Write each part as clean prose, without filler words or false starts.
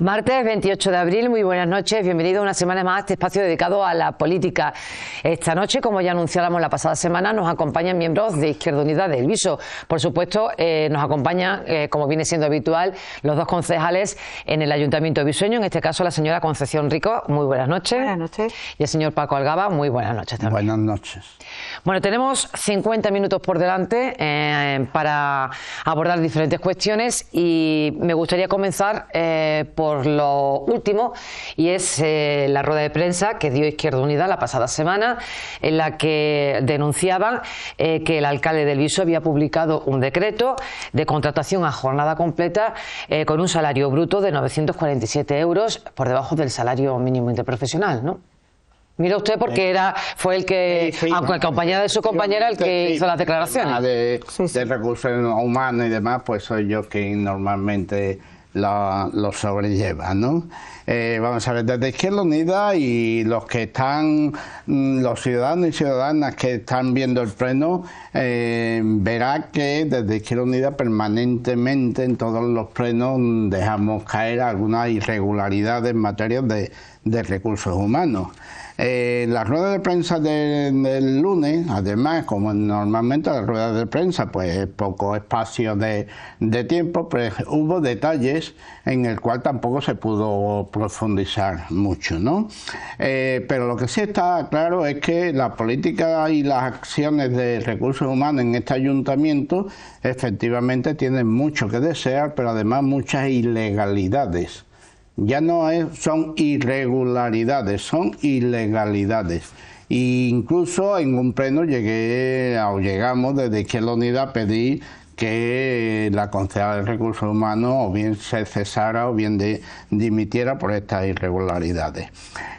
Martes 28 de abril, muy buenas noches, bienvenido a una semana más a este espacio dedicado a la política. Esta noche, como ya anunciábamos la pasada semana, nos acompañan miembros de Izquierda Unida de El Viso. Por supuesto, nos acompañan, como viene siendo habitual, los dos concejales en el Ayuntamiento Visueño, en este caso la señora Concepción Rico, muy buenas noches. Buenas noches. Y el señor Paco Algaba, muy buenas noches también. Buenas noches. Bueno, tenemos 50 minutos por delante para abordar diferentes cuestiones y me gustaría comenzar por lo último, y es la rueda de prensa que dio Izquierda Unida la pasada semana, en la que denunciaban que el alcalde del Viso había publicado un decreto de contratación a jornada completa con un salario bruto de 947 euros por debajo del salario mínimo interprofesional, ¿no? Mira usted, porque fue el que, aunque acompañada de su compañera, el que hizo las declaraciones. De recursos humanos y demás, pues soy yo quien normalmente lo sobrelleva, ¿no? Vamos a ver, desde Izquierda Unida y los que están, los ciudadanos y ciudadanas que están viendo el pleno, verá que desde Izquierda Unida permanentemente en todos los plenos dejamos caer algunas irregularidades en materia de recursos humanos. La rueda de prensa del lunes, además, como normalmente las ruedas de prensa, pues poco espacio de tiempo, pues hubo detalles en el cual tampoco se pudo profundizar mucho, ¿no? Pero lo que sí está claro es que la política y las acciones de recursos humanos en este ayuntamiento efectivamente tienen mucho que desear, pero además muchas ilegalidades. Ya no son irregularidades, son ilegalidades. E incluso en un pleno llegamos desde Izquierda Unida a pedir que la concejala de Recursos Humanos o bien se cesara o bien dimitiera por estas irregularidades.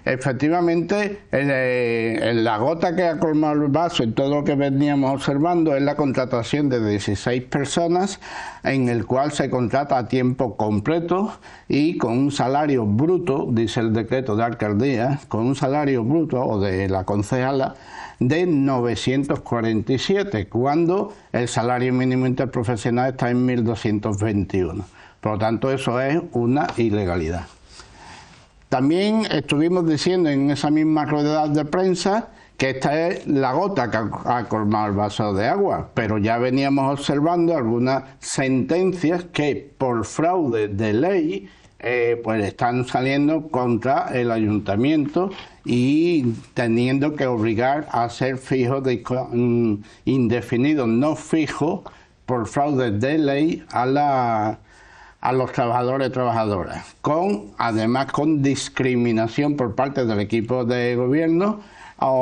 Efectivamente, la gota que ha colmado el vaso en todo lo que veníamos observando es la contratación de 16 personas en el cual se contrata a tiempo completo y con un salario bruto, dice el decreto de alcaldía, con un salario bruto o de la concejala de 947, cuando el salario mínimo interprofesional está en 1.221. Por lo tanto, eso es una ilegalidad. También estuvimos diciendo en esa misma rueda de prensa que esta es la gota que ha colmado el vaso de agua, pero ya veníamos observando algunas sentencias que por fraude de ley pues están saliendo contra el ayuntamiento y teniendo que obligar a ser fijos indefinidos, no fijos, por fraude de ley a los trabajadores y trabajadoras, además con discriminación por parte del equipo de gobierno,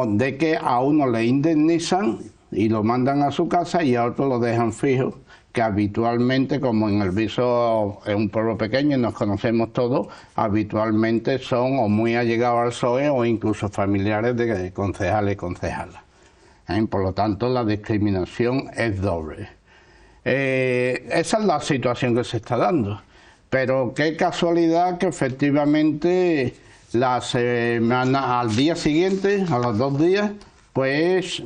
de que a uno le indemnizan y lo mandan a su casa y a otro lo dejan fijo, que habitualmente, como en El Viso es un pueblo pequeño y nos conocemos todos, habitualmente son o muy allegados al PSOE o incluso familiares de concejales y concejalas. Por lo tanto, la discriminación es doble. Esa es la situación que se está dando. Pero qué casualidad que efectivamente la semana, al día siguiente, a los 2 días, pues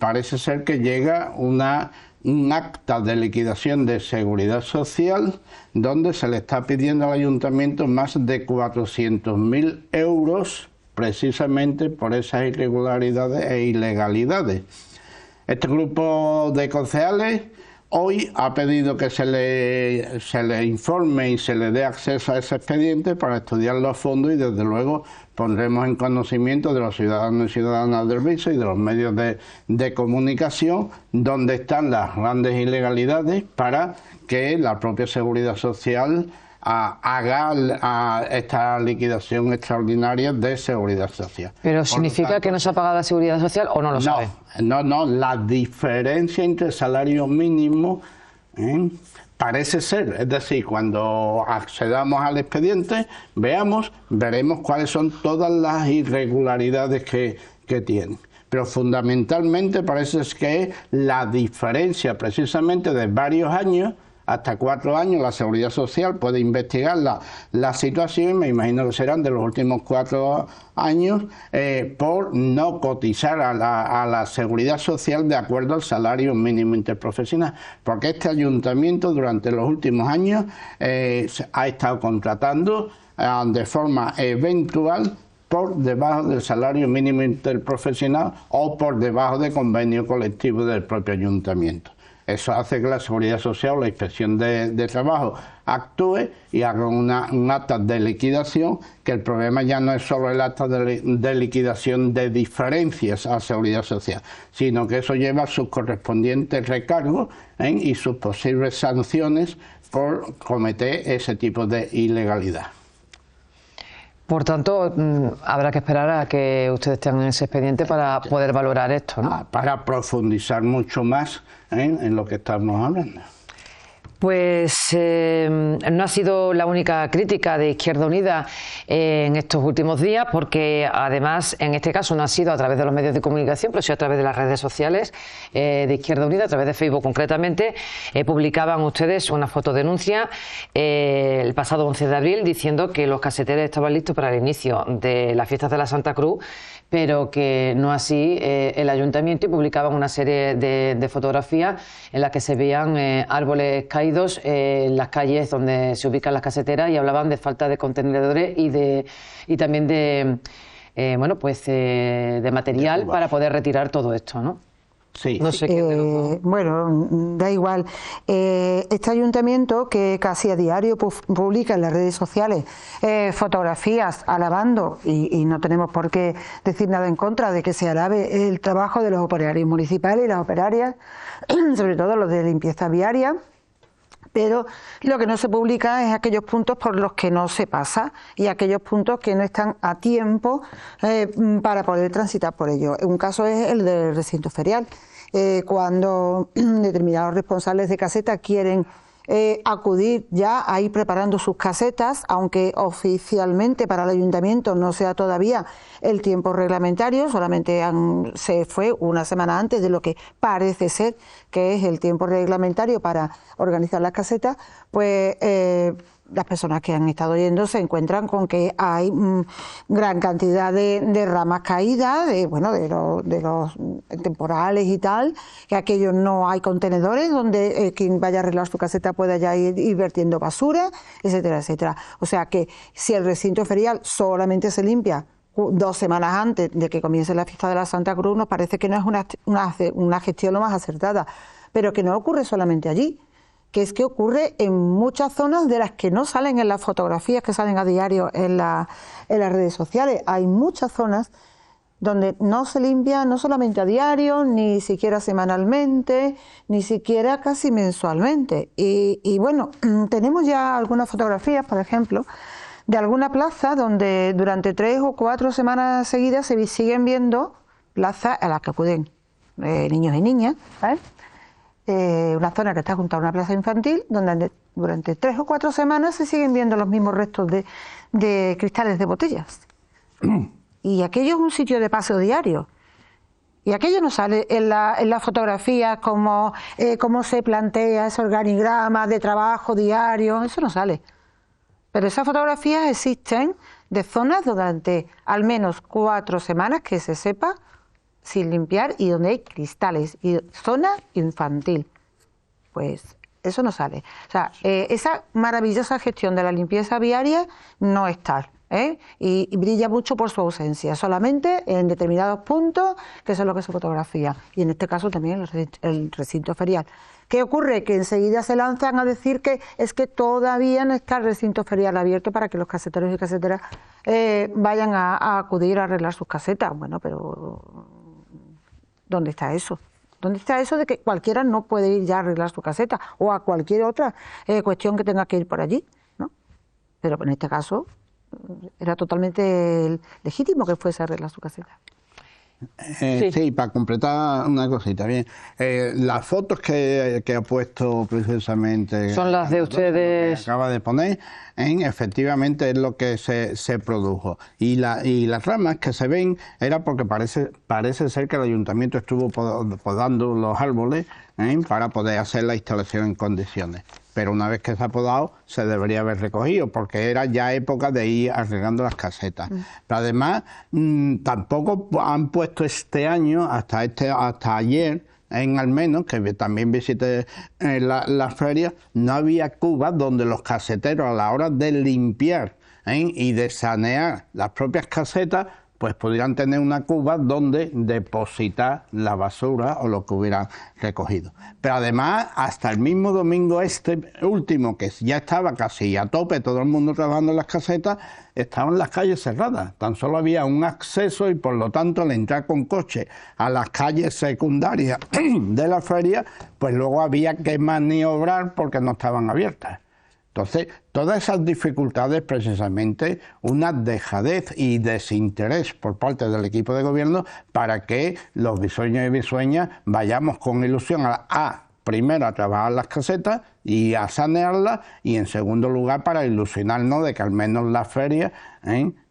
parece ser que llega un acta de liquidación de seguridad social donde se le está pidiendo al ayuntamiento más de 400.000 euros precisamente por esas irregularidades e ilegalidades. Este grupo de concejales hoy ha pedido que se le informe y se le dé acceso a ese expediente para estudiarlo a fondo y desde luego pondremos en conocimiento de los ciudadanos y ciudadanas del Viso y de los medios de comunicación donde están las grandes ilegalidades para que la propia Seguridad Social haga esta liquidación extraordinaria de Seguridad Social. ¿Pero significa que no se ha pagado la Seguridad Social o no lo sabe? No, la diferencia entre el salario mínimo parece ser, es decir, cuando accedamos al expediente, veremos cuáles son todas las irregularidades que tiene. Pero fundamentalmente parece que es la diferencia precisamente de varios años hasta 4 años la Seguridad Social puede investigar la situación, me imagino que serán de los últimos 4 años, por no cotizar a la Seguridad Social de acuerdo al salario mínimo interprofesional, porque este ayuntamiento durante los últimos años ha estado contratando de forma eventual por debajo del salario mínimo interprofesional o por debajo de convenio colectivo del propio ayuntamiento. Eso hace que la Seguridad Social o la Inspección de Trabajo actúe y haga un acta de liquidación, que el problema ya no es solo el acta de liquidación de diferencias a la Seguridad Social, sino que eso lleva sus correspondientes recargos y sus posibles sanciones por cometer ese tipo de ilegalidad. Por tanto, habrá que esperar a que ustedes tengan ese expediente para poder valorar esto, ¿no? Para profundizar mucho más en lo que estamos hablando. Pues no ha sido la única crítica de Izquierda Unida en estos últimos días, porque además en este caso no ha sido a través de los medios de comunicación, pero sí a través de las redes sociales de Izquierda Unida, a través de Facebook concretamente. Publicaban ustedes una fotodenuncia el pasado 11 de abril diciendo que los caseteros estaban listos para el inicio de las fiestas de la Santa Cruz, pero que no así el ayuntamiento, y publicaban una serie de fotografías en las que se veían árboles caídos en las calles donde se ubican las caseteras, y hablaban de falta de contenedores y también de de material para poder retirar todo esto, ¿no? Sí. No sé bueno, da igual. Este ayuntamiento, que casi a diario publica en las redes sociales fotografías alabando, y no tenemos por qué decir nada en contra de que se alabe el trabajo de los operarios municipales y las operarias, sobre todo los de limpieza viaria, pero lo que no se publica es aquellos puntos por los que no se pasa y aquellos puntos que no están a tiempo para poder transitar por ellos. Un caso es el del recinto ferial. Cuando determinados responsables de caseta quieren acudir ya a ir preparando sus casetas, aunque oficialmente para el ayuntamiento no sea todavía el tiempo reglamentario, solamente se fue una semana antes de lo que parece ser que es el tiempo reglamentario para organizar las casetas, pues las personas que han estado yendo se encuentran con que hay gran cantidad de ramas caídas, de los temporales y tal, que aquello no hay contenedores donde quien vaya a arreglar su caseta pueda ya ir vertiendo basura, etcétera, etcétera. O sea que si el recinto ferial solamente se limpia 2 semanas antes de que comience la fiesta de la Santa Cruz, nos parece que no es una gestión lo más acertada, pero que no ocurre solamente allí, que es que ocurre en muchas zonas de las que no salen en las fotografías que salen a diario en las redes sociales. Hay muchas zonas donde no se limpia no solamente a diario, ni siquiera semanalmente, ni siquiera casi mensualmente. Y bueno, tenemos ya algunas fotografías, por ejemplo, de alguna plaza donde durante 3 o 4 semanas seguidas se siguen viendo plazas a las que acuden niños y niñas, ¿sabes? Una zona que está junto a una plaza infantil donde durante 3 o 4 semanas se siguen viendo los mismos restos de cristales de botellas. Y aquello es un sitio de paseo diario. Y aquello no sale en la fotografía como se plantea ese organigrama de trabajo diario, eso no sale. Pero esas fotografías existen de zonas durante al menos 4 semanas que se sepa sin limpiar y donde hay cristales, y zona infantil. Pues eso no sale. O sea, esa maravillosa gestión de la limpieza viaria no es tal, y brilla mucho por su ausencia, solamente en determinados puntos, que eso es lo que se fotografía, y en este caso también el recinto ferial. ¿Qué ocurre? Que enseguida se lanzan a decir que es que todavía no está el recinto ferial abierto para que los caseteros y caseteras vayan a acudir a arreglar sus casetas. Bueno, pero ¿dónde está eso? ¿Dónde está eso de que cualquiera no puede ir ya a arreglar su caseta o a cualquier otra cuestión que tenga que ir por allí, ¿no? Pero en este caso era totalmente legítimo que fuese a arreglar su caseta. Sí, para completar una cosita, bien. Las fotos que ha puesto precisamente... Son las de ustedes... Que acaba de poner, efectivamente es lo que se produjo. Y las ramas que se ven era porque parece ser que el ayuntamiento estuvo podando los árboles para poder hacer la instalación en condiciones. pero una vez que se ha podado se debería haber recogido, porque era ya época de ir arreglando las casetas. Pero además tampoco han puesto este año, hasta ayer, en Almenos, que también visité las ferias, no había cubas donde los caseteros, a la hora de limpiar y de sanear las propias casetas, pues pudieran tener una cuba donde depositar la basura o lo que hubieran recogido. Pero además, hasta el mismo domingo este último, que ya estaba casi a tope, todo el mundo trabajando en las casetas, estaban las calles cerradas. Tan solo había un acceso y, por lo tanto, al entrar con coche a las calles secundarias de la feria, pues luego había que maniobrar porque no estaban abiertas. Entonces, todas esas dificultades, precisamente, una dejadez y desinterés por parte del equipo de gobierno para que los bisueños y bisueñas vayamos con ilusión primero a trabajar las casetas y a sanearlas, y en segundo lugar para ilusionarnos de que al menos las ferias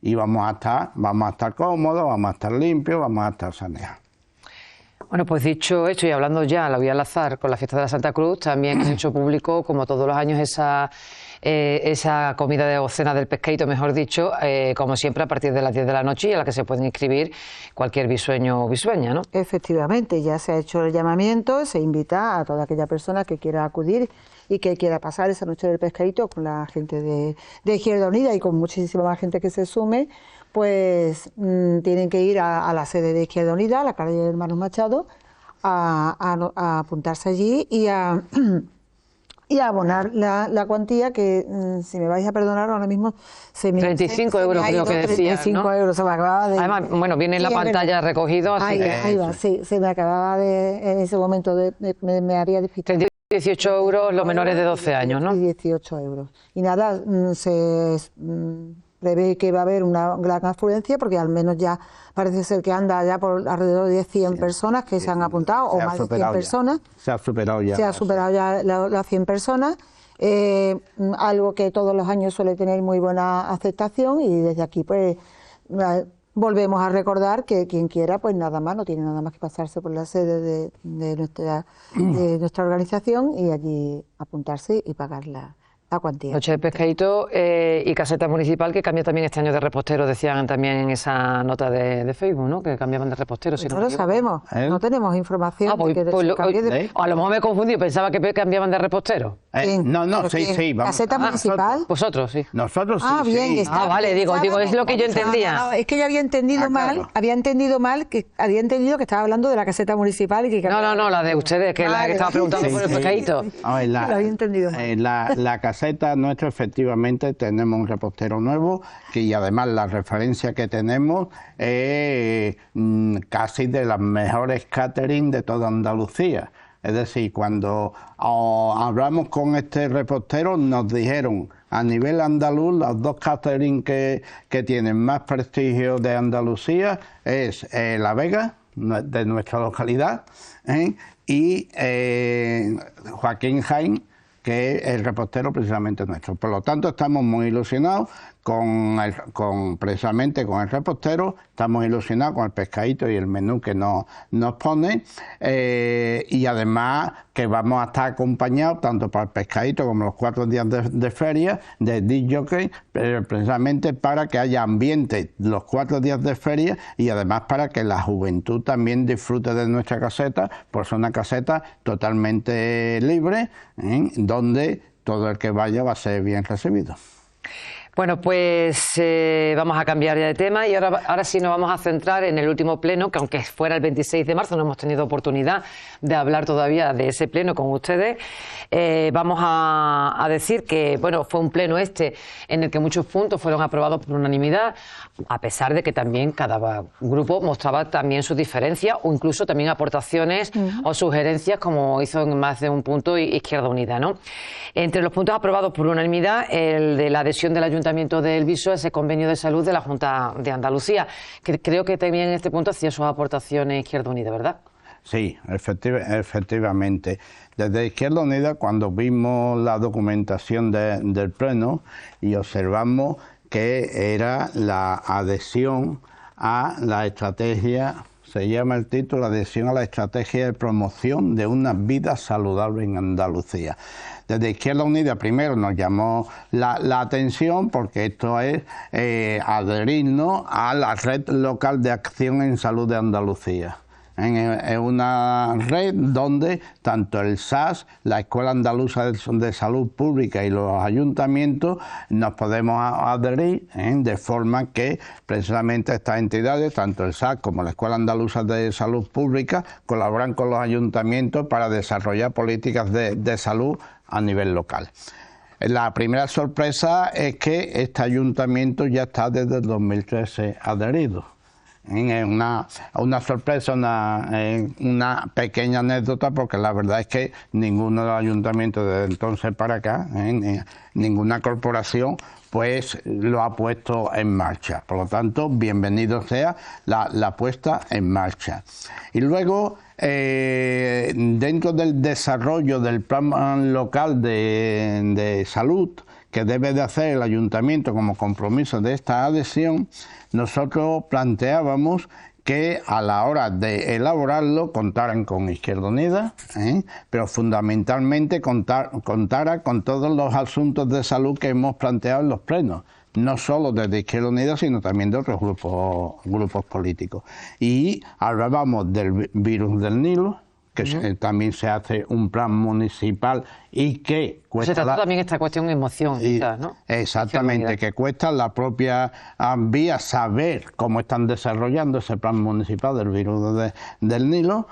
vamos a estar cómodos, vamos a estar limpios, vamos a estar saneados. Bueno, pues dicho esto y hablando ya, la voy a enlazar con la fiesta de la Santa Cruz, también he hecho público, como todos los años, esa comida o cena del pescadito, mejor dicho, como siempre a partir de las 10 de la noche, y a la que se pueden inscribir cualquier bisueño o bisueña, ¿no? Efectivamente, ya se ha hecho el llamamiento, se invita a toda aquella persona que quiera acudir y que quiera pasar esa noche del pescadito con la gente de Izquierda Unida y con muchísima más gente que se sume, pues tienen que ir a la sede de Izquierda Unida, a la calle de Hermanos Machado, a apuntarse allí y a abonar la cuantía que, si me vais a perdonar, ahora mismo 35 euros creo que decía, 35 ¿no? euros, se me acababa de... Además, bueno, viene en la pantalla recogido, así ahí va, sí, se me acababa en ese momento me había despistado. 18 euros los menores de 12 años, ¿no? 18 euros. Y nada, se prevé que va a haber una gran afluencia, porque al menos ya parece ser que anda ya por alrededor de 100 personas que se han apuntado, o más de 100 personas. Se ha superado ya. Se ha superado ya las 100 personas, algo que todos los años suele tener muy buena aceptación, y desde aquí pues volvemos a recordar que quien quiera, pues nada más, no tiene nada más que pasarse por la sede de nuestra organización y allí apuntarse y pagar la cuantía. Noche de pescadito y caseta municipal, que cambia también este año de repostero, decían también en esa nota de Facebook, ¿no? Que cambiaban de repostero. No lo sabemos, no tenemos información. A lo mejor me he confundido, pensaba que cambiaban de repostero. No, sí, vamos. ¿Caseta municipal? Vosotros, sí. Nosotros sí. Bien. Sí. Vale, digo, es lo que yo entendía. Es que yo había entendido mal, había entendido que estaba hablando de la caseta municipal y que... No, la de ustedes, que es la que estaba preguntando por el pescadito. Lo había entendido. La caseta nuestra, efectivamente, tenemos un repostero nuevo, y además la referencia que tenemos es casi de las mejores catering de toda Andalucía. Es decir, cuando hablamos con este repostero, nos dijeron a nivel andaluz, los dos catering que tienen más prestigio de Andalucía es La Vega, de nuestra localidad, y Joaquín Jaén, que es el repostero precisamente nuestro. Por lo tanto, estamos muy ilusionados precisamente con el repostero, estamos ilusionados con el pescadito y el menú que nos pone, y además que vamos a estar acompañados tanto para el pescadito como los 4 días de feria de disc jockey, precisamente para que haya ambiente los 4 días de feria, y además para que la juventud también disfrute de nuestra caseta, pues es una caseta totalmente libre, donde todo el que vaya va a ser bien recibido. Bueno, pues vamos a cambiar ya de tema, y ahora sí nos vamos a centrar en el último pleno, que aunque fuera el 26 de marzo no hemos tenido oportunidad de hablar todavía de ese pleno con ustedes. Vamos a decir que bueno, fue un pleno en el que muchos puntos fueron aprobados por unanimidad, a pesar de que también cada grupo mostraba también sus diferencias o incluso también aportaciones o sugerencias, como hizo en más de un punto Izquierda Unida, ¿no? Entre los puntos aprobados por unanimidad, el de la adhesión del Ayuntamiento de El Viso a ese convenio de salud de la Junta de Andalucía, que creo que también en este punto hacía sus aportaciones Izquierda Unida, ¿verdad? Sí, efectivamente. Desde Izquierda Unida, cuando vimos la documentación del pleno y observamos que era la adhesión a la estrategia se llama el título, Adhesión a la estrategia de promoción de una vida saludable en Andalucía. Desde Izquierda Unida primero nos llamó la atención porque esto es adherirnos a la Red Local de Acción en Salud de Andalucía. Es una red donde tanto el SAS, la Escuela Andaluza de Salud Pública y los ayuntamientos nos podemos adherir, de forma que precisamente estas entidades, tanto el SAS como la Escuela Andaluza de Salud Pública, colaboran con los ayuntamientos para desarrollar políticas de salud a nivel local. La primera sorpresa es que este ayuntamiento ya está desde el 2013 adherido. Es una sorpresa, una pequeña anécdota, porque la verdad es que ninguno de los ayuntamientos desde entonces para acá, ninguna corporación, pues lo ha puesto en marcha. Por lo tanto, bienvenido sea la puesta en marcha. Y luego, dentro del desarrollo del plan local de salud que debe de hacer el ayuntamiento como compromiso de esta adhesión, nosotros planteábamos que a la hora de elaborarlo contaran con Izquierda Unida, pero fundamentalmente contara con todos los asuntos de salud que hemos planteado en los plenos, no solo desde Izquierda Unida, sino también de otros grupos políticos. Y hablábamos del virus del Nilo, que también se hace un plan municipal y que cuesta... Se trató también esta cuestión de emoción, quizás, ¿no? Exactamente, que cuesta la propia vía saber cómo están desarrollando ese plan municipal del virus del Nilo.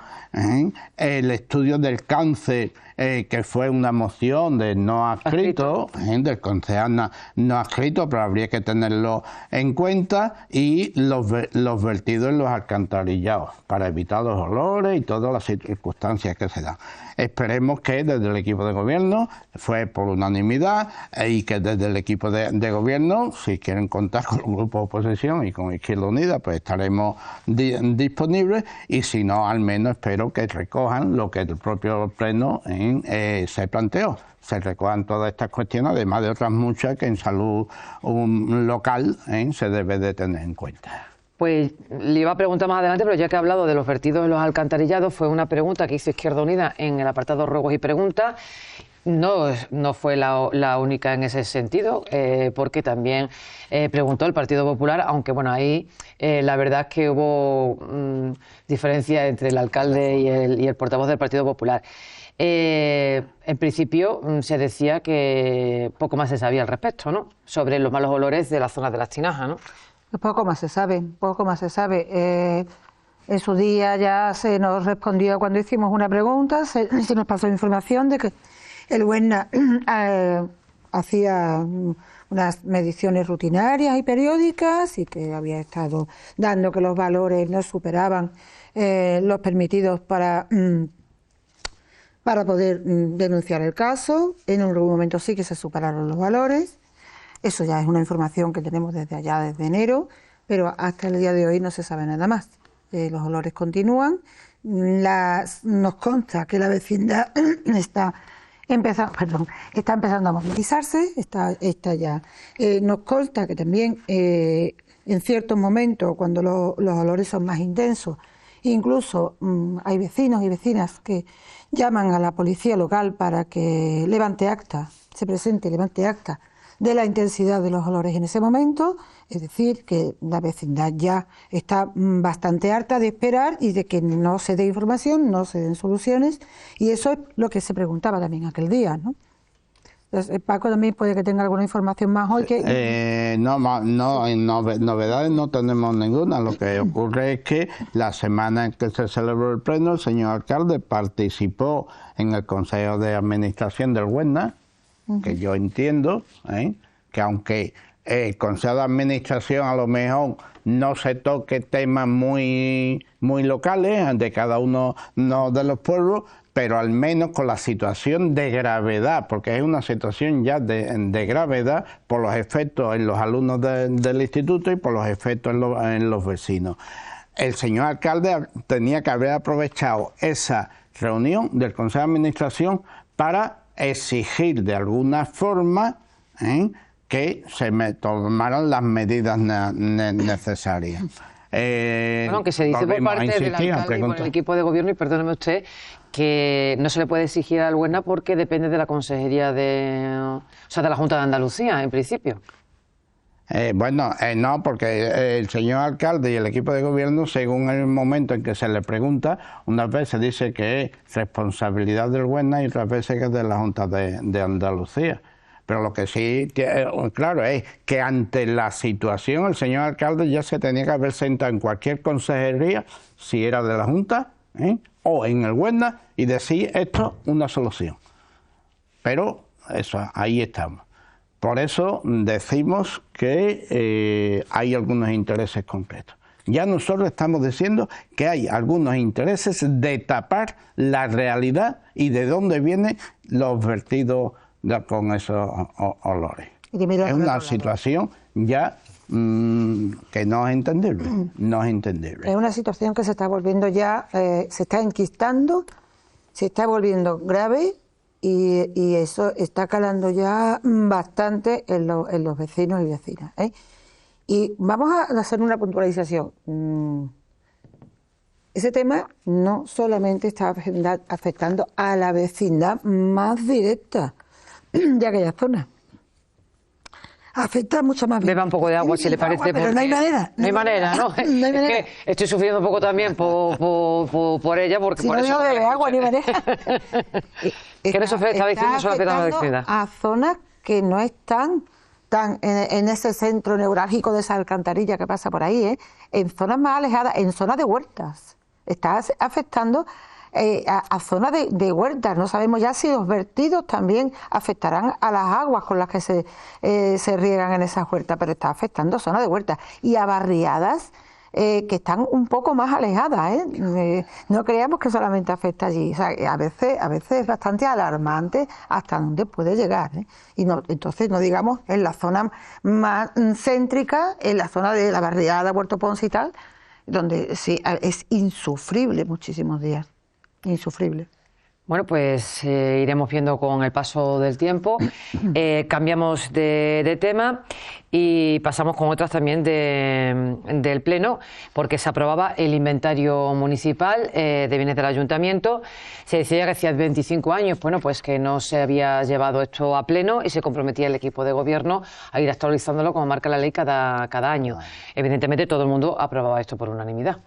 El estudio del cáncer, que fue una moción de no adscrito, del concejal no adscrito, pero habría que tenerlo en cuenta, y los vertidos en los alcantarillados, para evitar los olores y todas las circunstancias que se dan. Esperemos que desde el equipo de gobierno, fue por unanimidad, y que desde el equipo de gobierno, si quieren contar con un grupo de oposición y con Izquierda Unida, pues estaremos disponibles, y si no, al menos espero que recojan lo que el propio pleno se planteó. Se recojan todas estas cuestiones, además de otras muchas que en salud local se debe de tener en cuenta. Pues le iba a preguntar más adelante, pero ya que ha hablado de los vertidos en los alcantarillados, fue una pregunta que hizo Izquierda Unida en el apartado ruegos y preguntas. No fue la única en ese sentido, porque también preguntó el Partido Popular, aunque bueno, ahí la verdad es que hubo diferencia entre el alcalde y el portavoz del Partido Popular. En principio se decía que poco más se sabía al respecto, ¿no? Sobre los malos olores de la zona de las tinajas, ¿no? Poco más se sabe, poco más se sabe. En su día ya se nos respondió cuando hicimos una pregunta, se nos pasó información de que el Huesna hacía unas mediciones rutinarias y periódicas y que había estado dando que los valores no superaban los permitidos para poder denunciar el caso. En algún momento sí que se superaron los valores. Eso ya es una información que tenemos desde enero, pero hasta el día de hoy no se sabe nada más. Los olores continúan. Nos consta que la vecindad está empezando a movilizarse, está ya. Nos consta que también en ciertos momentos, cuando los olores son más intensos, incluso hay vecinos y vecinas que llaman a la policía local para que levante acta, se presente, levante acta de la intensidad de los olores en ese momento. Es decir, que la vecindad ya está bastante harta de esperar y de que no se dé información, no se den soluciones, y eso es lo que se preguntaba también aquel día, ¿no? Entonces, Paco también puede que tenga alguna información más hoy que... Novedades no tenemos ninguna. Lo que ocurre es que la semana en que se celebró el pleno, el señor alcalde participó en el Consejo de Administración del Huesna, que yo entiendo, que aunque el Consejo de Administración a lo mejor no se toque temas muy locales de cada uno de los pueblos, pero al menos con la situación de gravedad, porque es una situación ya de gravedad por los efectos en los alumnos del instituto y por los efectos en los vecinos. El señor alcalde tenía que haber aprovechado esa reunión del Consejo de Administración para exigir de alguna forma que se tomaran las medidas necesarias. Bueno, que se dice por parte del alcalde y por el equipo de gobierno, y perdóneme usted, que no se le puede exigir al Huerna porque depende de la Consejería de la Junta de Andalucía, en principio. No, porque el señor alcalde y el equipo de gobierno, según el momento en que se le pregunta, unas veces dice que es responsabilidad del Huerna y otras veces que es de la Junta de Andalucía. Pero lo que sí, claro, es que ante la situación el señor alcalde ya se tenía que haber sentado en cualquier consejería, si era de la Junta o en el Huerna, y decir esto una solución. Pero eso, ahí estamos. Por eso decimos que hay algunos intereses concretos. Ya nosotros estamos diciendo que hay algunos intereses de tapar la realidad y de dónde vienen los vertidos con esos olores. Es una situación ya que no es entendible. No es entendible. Es una situación que se está volviendo ya, se está enquistando, se está volviendo grave. Y eso está calando ya bastante en los vecinos y vecinas. Y vamos a hacer una puntualización. Ese tema no solamente está afectando a la vecindad más directa de aquella zona. Afecta mucho más. Beba un poco de agua, si le parece. Pero no hay manera. No hay manera, ¿no? No hay manera. Es que estoy sufriendo un poco también por ella, porque si por no eso... bebe agua, ni manera. ¿Qué nos está diciendo sobre la vecindad? A zonas que no están tan en ese centro neurálgico de esa alcantarilla que pasa por ahí, en zonas más alejadas, en zonas de huertas. Está afectando a zonas de huertas. No sabemos ya si los vertidos también afectarán a las aguas con las que se riegan en esas huertas, pero está afectando a zonas de huertas y a barriadas que están un poco más alejadas. No creamos que solamente afecta allí. O sea, a veces es bastante alarmante hasta dónde puede llegar. Y no, entonces no digamos en la zona más céntrica, en la zona de la barriada, Puerto Ponce y tal, donde sí es insufrible muchísimos días. Insufrible. Bueno, pues iremos viendo con el paso del tiempo. Cambiamos de tema y pasamos con otras también del Pleno, porque se aprobaba el inventario municipal de bienes del Ayuntamiento. Se decía que hacía 25 años, bueno, pues que no se había llevado esto a Pleno y se comprometía el equipo de gobierno a ir actualizándolo como marca la ley cada año. Evidentemente todo el mundo aprobaba esto por unanimidad.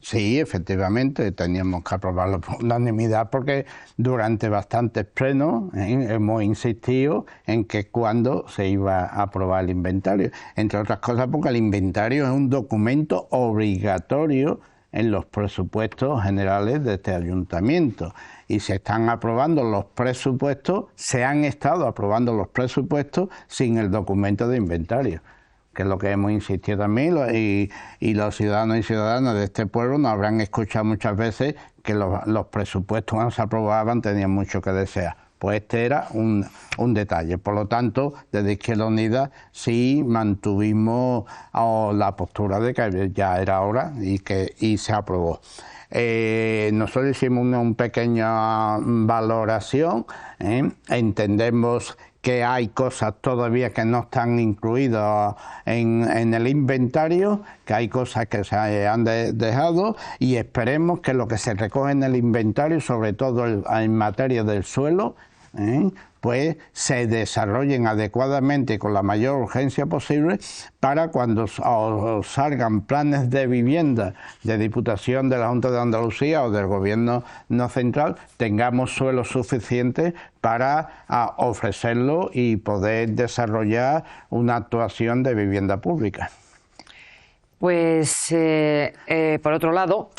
Sí, efectivamente, teníamos que aprobarlo por unanimidad porque durante bastantes plenos hemos insistido en que cuándo se iba a aprobar el inventario. Entre otras cosas porque el inventario es un documento obligatorio en los presupuestos generales de este ayuntamiento. Y se están aprobando los presupuestos, se han estado aprobando los presupuestos sin el documento de inventario, que es lo que hemos insistido también, y los ciudadanos y ciudadanas de este pueblo nos habrán escuchado muchas veces que los presupuestos cuando se aprobaban tenían mucho que desear. Pues este era un detalle. Por lo tanto, desde Izquierda Unida sí mantuvimos la postura de que ya era hora y se aprobó. Nosotros hicimos una pequeña valoración, entendemos que hay cosas todavía que no están incluidas en el inventario, que hay cosas que se han dejado, y esperemos que lo que se recoge en el inventario, sobre todo en materia del suelo, pues se desarrollen adecuadamente y con la mayor urgencia posible para cuando salgan planes de vivienda de Diputación de la Junta de Andalucía o del Gobierno no central, tengamos suelo suficiente para ofrecerlo y poder desarrollar una actuación de vivienda pública. Pues por otro lado,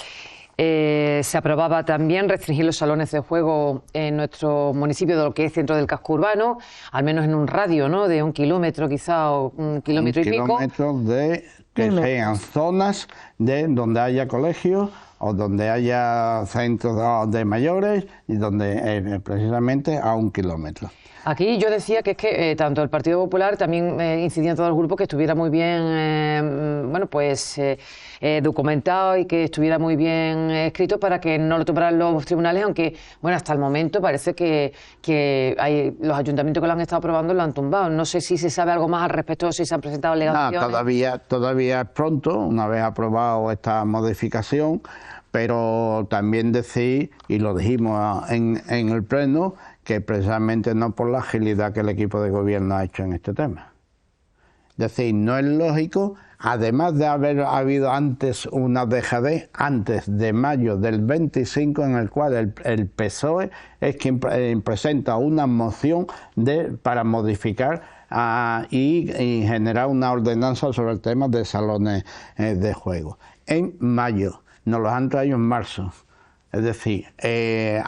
se aprobaba también restringir los salones de juego en nuestro municipio de lo que es centro del casco urbano, al menos en un radio, ¿no?, de 1 kilómetro quizá, o 1 kilómetro y pico. Kilómetros de que sean zonas donde haya colegios o donde haya centros de mayores y donde precisamente a 1 kilómetro. Aquí yo decía que es que tanto el Partido Popular también incidía en todo el grupo que estuviera muy bien, bueno, pues documentado y que estuviera muy bien escrito para que no lo tomaran los tribunales, aunque, bueno, hasta el momento parece que hay los ayuntamientos que lo han estado aprobando lo han tumbado. No sé si se sabe algo más al respecto, si se han presentado alegaciones. No, todavía es pronto, una vez aprobado esta modificación, pero también decir, y lo dijimos en el pleno, que precisamente no por la agilidad que el equipo de gobierno ha hecho en este tema. Es decir, no es lógico, además de haber habido antes una dejadez, antes de mayo del 25, en el cual el PSOE es quien presenta una moción para modificar y generar una ordenanza sobre el tema de salones de juego. En mayo, nos los han traído en marzo. Es decir,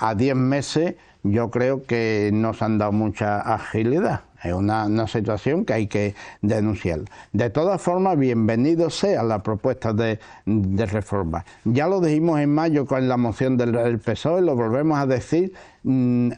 a 10 meses yo creo que no se han dado mucha agilidad. Es una situación que hay que denunciar. De todas formas, bienvenido sea la propuesta de reforma. Ya lo dijimos en mayo con la moción del PSOE, lo volvemos a decir en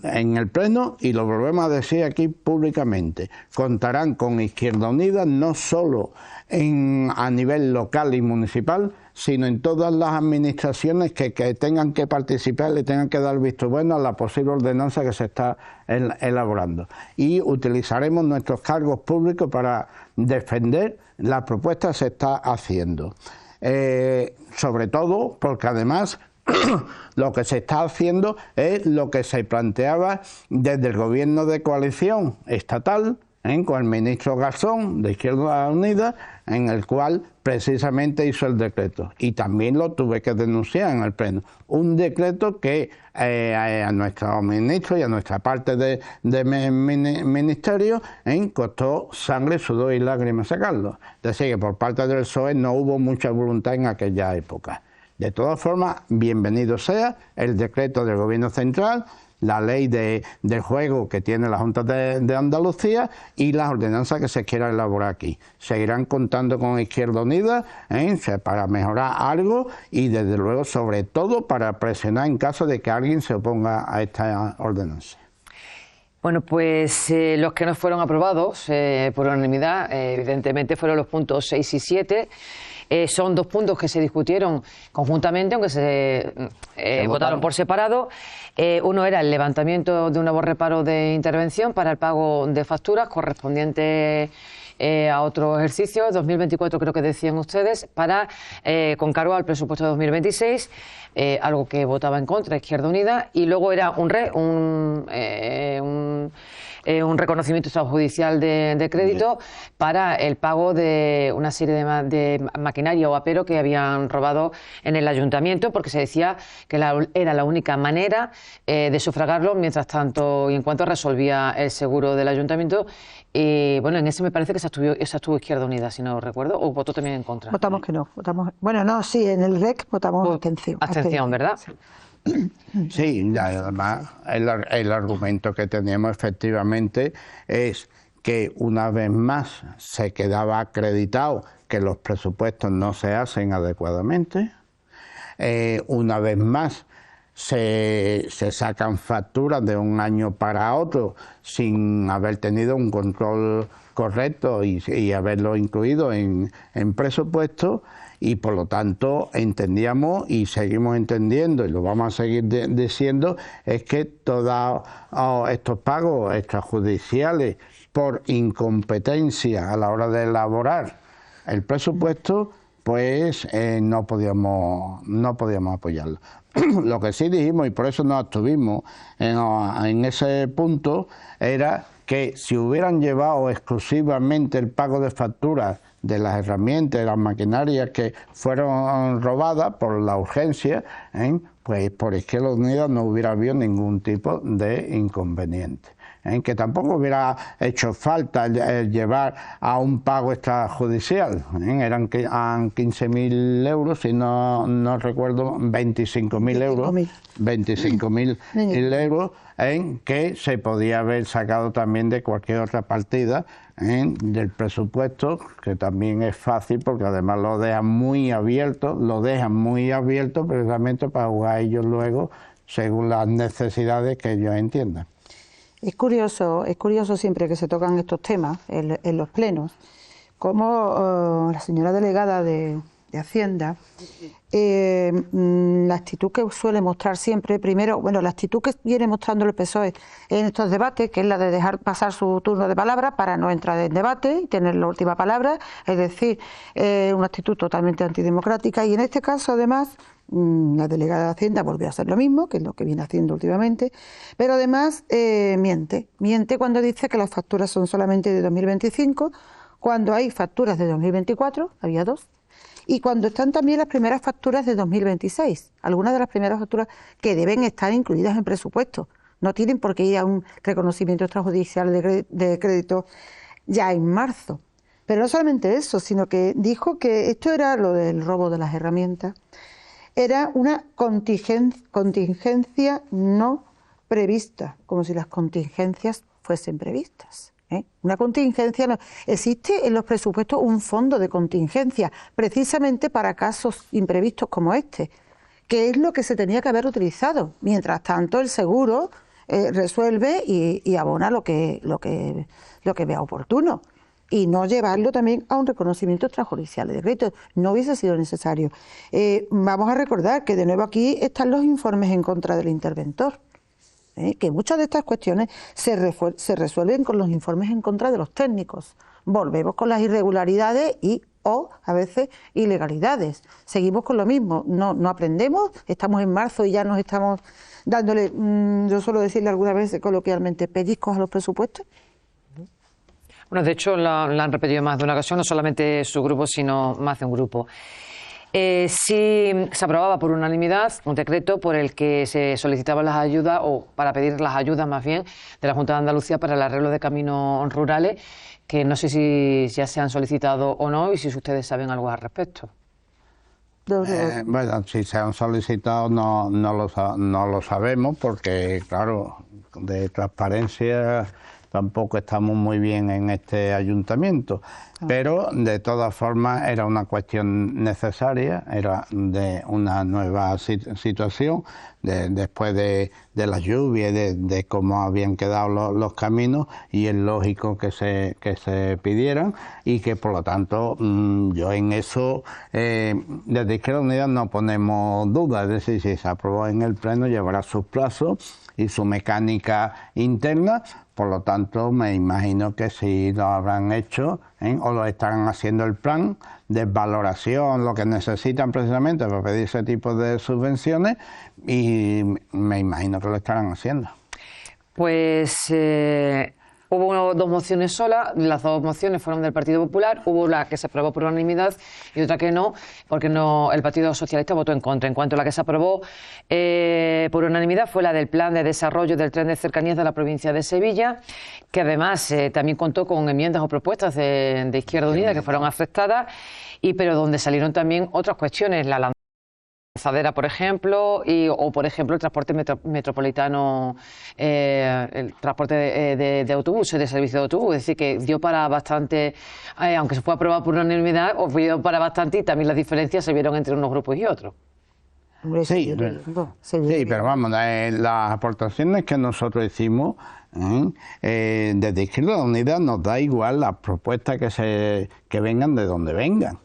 el pleno y lo volvemos a decir aquí públicamente. Contarán con Izquierda Unida no solo a nivel local y municipal, sino en todas las administraciones que tengan que participar, le tengan que dar visto bueno a la posible ordenanza que se está elaborando. Y utilizaremos nuestros cargos públicos para defender la propuesta que se está haciendo. Sobre todo porque además lo que se está haciendo es lo que se planteaba desde el gobierno de coalición estatal, con el ministro Garzón de Izquierda Unida, en el cual precisamente hizo el decreto. Y también lo tuve que denunciar en el pleno. Un decreto que a nuestro ministro y a nuestra parte de ministerio costó sangre, sudor y lágrimas sacarlo. Es decir, que por parte del PSOE no hubo mucha voluntad en aquella época. De todas formas, bienvenido sea el decreto del Gobierno Central, la ley del juego que tiene la Junta de Andalucía y las ordenanzas que se quieran elaborar aquí. Seguirán contando con Izquierda Unida para mejorar algo y desde luego sobre todo para presionar en caso de que alguien se oponga a esta ordenanza. Bueno, pues los que no fueron aprobados por unanimidad, evidentemente fueron los puntos 6 y 7. Son 2 puntos que se discutieron conjuntamente, aunque se votaron por separado. Uno era el levantamiento de un nuevo reparo de intervención para el pago de facturas correspondientes a otro ejercicio, 2024 creo que decían ustedes, con cargo al presupuesto de 2026, algo que votaba en contra Izquierda Unida, y luego era un reconocimiento extrajudicial de crédito para el pago de una serie de maquinaria o apero que habían robado en el ayuntamiento, porque se decía que era la única manera de sufragarlo mientras tanto y en cuanto resolvía el seguro del ayuntamiento. Y bueno, en ese me parece que esa estuvo Izquierda Unida, si no recuerdo, o votó también en contra. Votamos que no, bueno, no, sí, en el REC votamos abstención. Abstención, ¿verdad? Sí, además el argumento que teníamos efectivamente es que una vez más se quedaba acreditado que los presupuestos no se hacen adecuadamente, una vez más se sacan facturas de un año para otro sin haber tenido un control correcto y haberlo incluido en presupuesto, y por lo tanto entendíamos y seguimos entendiendo y lo vamos a seguir diciendo es que todos estos pagos extrajudiciales por incompetencia a la hora de elaborar el presupuesto pues no podíamos apoyarlo. Lo que sí dijimos, y por eso nos abstuvimos en ese punto, era que si hubieran llevado exclusivamente el pago de facturas de las herramientas, de las maquinarias que fueron robadas por la urgencia, pues por Izquierda Unida no hubiera habido ningún tipo de inconveniente. en que tampoco hubiera hecho falta el llevar a un pago extrajudicial. Eran 15.000 euros, si no recuerdo, 25.000 euros, 25.000 euros, en que se podía haber sacado también de cualquier otra partida del presupuesto, que también es fácil porque además lo dejan muy abierto, precisamente para jugar ellos luego según las necesidades que ellos entiendan. Es curioso siempre que se tocan estos temas en los plenos, como la señora delegada de Hacienda, la actitud que suele mostrar siempre, primero, bueno, la actitud que viene mostrando el PSOE en estos debates, que es la de dejar pasar su turno de palabra para no entrar en debate y tener la última palabra, es decir, una actitud totalmente antidemocrática, y en este caso además la delegada de Hacienda volvió a hacer lo mismo, que es lo que viene haciendo últimamente, pero además miente cuando dice que las facturas son solamente de 2025, cuando hay facturas de 2024, había 2, y cuando están también las primeras facturas de 2026, algunas de las primeras facturas que deben estar incluidas en presupuesto, no tienen por qué ir a un reconocimiento extrajudicial de crédito ya en marzo. Pero no solamente eso, sino que dijo que esto era lo del robo de las herramientas, era una contingencia no prevista, como si las contingencias fuesen previstas. Una contingencia no. Existe en los presupuestos un fondo de contingencia, precisamente para casos imprevistos como este, que es lo que se tenía que haber utilizado. Mientras tanto, el seguro resuelve y abona lo que vea oportuno, y no llevarlo también a un reconocimiento extrajudicial de crédito. No hubiese sido necesario. Vamos a recordar que de nuevo aquí están los informes en contra del interventor, que muchas de estas cuestiones se resuelven con los informes en contra de los técnicos. Volvemos con las irregularidades o a veces ilegalidades. Seguimos con lo mismo, no aprendemos, estamos en marzo y ya nos estamos dándole, yo suelo decirle algunas veces coloquialmente, pellizcos a los presupuestos. Bueno, de hecho la han repetido más de una ocasión, no solamente su grupo, sino más de un grupo. Sí se aprobaba por unanimidad un decreto por el que se solicitaban las ayudas, o para pedir las ayudas más bien, de la Junta de Andalucía para el arreglo de caminos rurales, que no sé si ya se han solicitado o no, y si ustedes saben algo al respecto. Bueno, si se han solicitado no lo sabemos, porque claro, de transparencia tampoco estamos muy bien en este ayuntamiento, pero de todas formas era una cuestión necesaria, era de una nueva situación, después de las lluvias, de cómo habían quedado los caminos, y es lógico que se pidieran, y que por lo tanto yo en eso desde Izquierda Unida no ponemos dudas, es decir, si se aprobó en el pleno llevará sus plazos y su mecánica interna. Por lo tanto, me imagino que sí lo habrán hecho, o lo estarán haciendo el plan de valoración, lo que necesitan precisamente para pedir ese tipo de subvenciones, y me imagino que lo estarán haciendo. Pues hubo 2 mociones solas, las 2 mociones fueron del Partido Popular, hubo la que se aprobó por unanimidad y otra que no, porque el Partido Socialista votó en contra. En cuanto a la que se aprobó por unanimidad fue la del Plan de Desarrollo del Tren de Cercanías de la provincia de Sevilla, que además también contó con enmiendas o propuestas de Izquierda Unida que fueron aceptadas, pero donde salieron también otras cuestiones, la lanzadera, por ejemplo, o por ejemplo el transporte metropolitano, el transporte de autobuses, de servicio de autobús, es decir, que dio para bastante, aunque se fue aprobado por unanimidad, dio para bastante, y también las diferencias se vieron entre unos grupos y otros. Sí, pero vamos, las aportaciones que nosotros hicimos desde Izquierda Unida nos da igual las propuestas que vengan de donde vengan.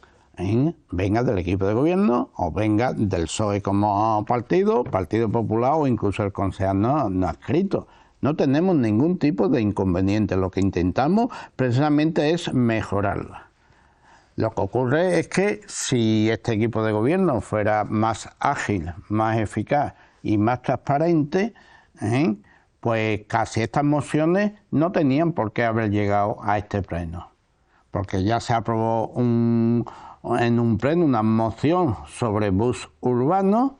Venga del equipo de gobierno o venga del PSOE como Partido Popular, o incluso el concejal no adscrito. No tenemos ningún tipo de inconveniente. Lo que intentamos precisamente es mejorarla. Lo que ocurre es que si este equipo de gobierno fuera más ágil, más eficaz y más transparente, pues casi estas mociones no tenían por qué haber llegado a este pleno, porque ya se aprobó en un pleno una moción sobre bus urbano,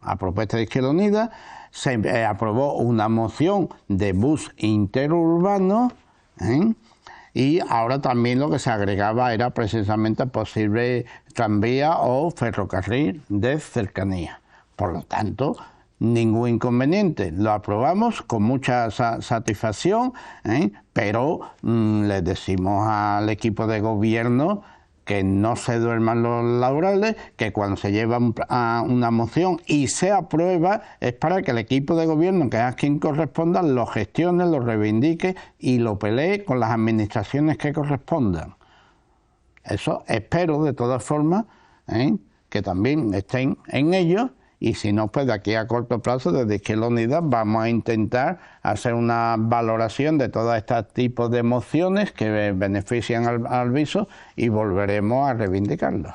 a propuesta de Izquierda Unida, se aprobó una moción de bus interurbano, y ahora también lo que se agregaba era precisamente posible tranvía o ferrocarril de cercanía. Por lo tanto, ningún inconveniente. Lo aprobamos con mucha satisfacción, pero les decimos al equipo de gobierno que no se duerman los laureles, que cuando se lleva una moción y se aprueba es para que el equipo de gobierno, que es quien corresponda, lo gestione, lo reivindique y lo pelee con las administraciones que correspondan. Eso espero de todas formas, que también estén en ello. Y si no, pues de aquí a corto plazo, desde Izquierda Unida, vamos a intentar hacer una valoración de todos estos tipos de mociones que benefician al viso y volveremos a reivindicarlo.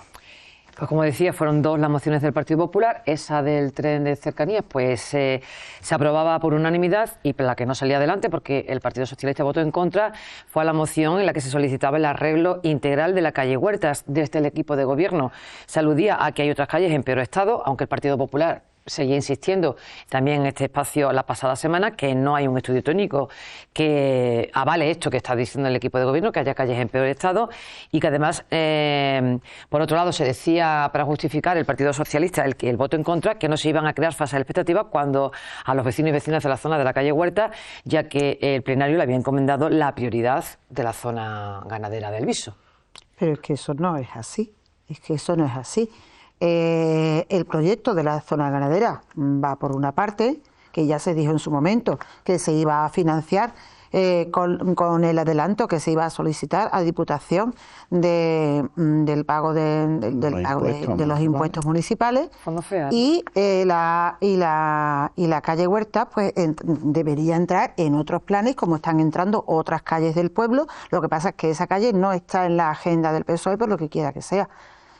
Pues como decía, fueron dos las mociones del Partido Popular. Esa del tren de cercanías pues se aprobaba por unanimidad, y la que no salía adelante porque el Partido Socialista votó en contra fue la moción en la que se solicitaba el arreglo integral de la calle Huertas. Desde el equipo de gobierno se aludía a que hay otras calles en peor estado, aunque el Partido Popular seguía insistiendo también en este espacio la pasada semana que no hay un estudio técnico que avale esto que está diciendo el equipo de gobierno, que haya calles en peor estado, y que además, por otro lado, se decía para justificar el Partido Socialista el voto en contra, que no se iban a crear falsas expectativas cuando a los vecinos y vecinas de la zona de la calle Huerta, ya que el plenario le había encomendado la prioridad de la zona ganadera del Viso. Pero es que eso no es así, El proyecto de la zona ganadera va por una parte, que ya se dijo en su momento que se iba a financiar con el adelanto que se iba a solicitar a Diputación del pago de los impuestos municipales, y la calle Huerta pues debería entrar en otros planes, como están entrando otras calles del pueblo. Lo que pasa es que esa calle no está en la agenda del PSOE, por lo que quiera que sea.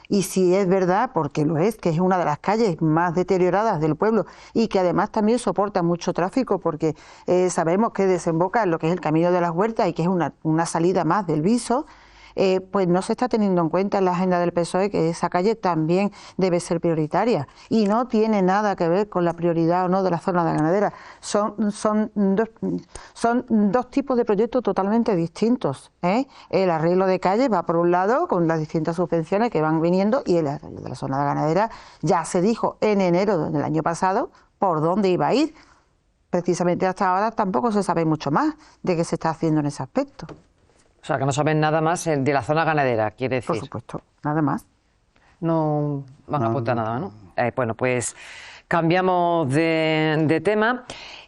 Y si es verdad, porque lo es, que es una de las calles más deterioradas del pueblo y que además también soporta mucho tráfico, porque sabemos que desemboca en lo que es el Camino de las Huertas y que es una salida más del Viso, pues no se está teniendo en cuenta en la agenda del PSOE que esa calle también debe ser prioritaria, y no tiene nada que ver con la prioridad o no de la zona de ganadera. Son dos tipos de proyectos totalmente distintos, El arreglo de calle va por un lado con las distintas subvenciones que van viniendo, y el arreglo de la zona de ganadera ya se dijo en enero del año pasado por dónde iba a ir. Precisamente hasta ahora tampoco se sabe mucho más de qué se está haciendo en ese aspecto. O sea, que no saben nada más de la zona ganadera, quiere decir. Por supuesto, nada más. No van a apuntar nada, ¿no? Bueno, pues cambiamos de tema.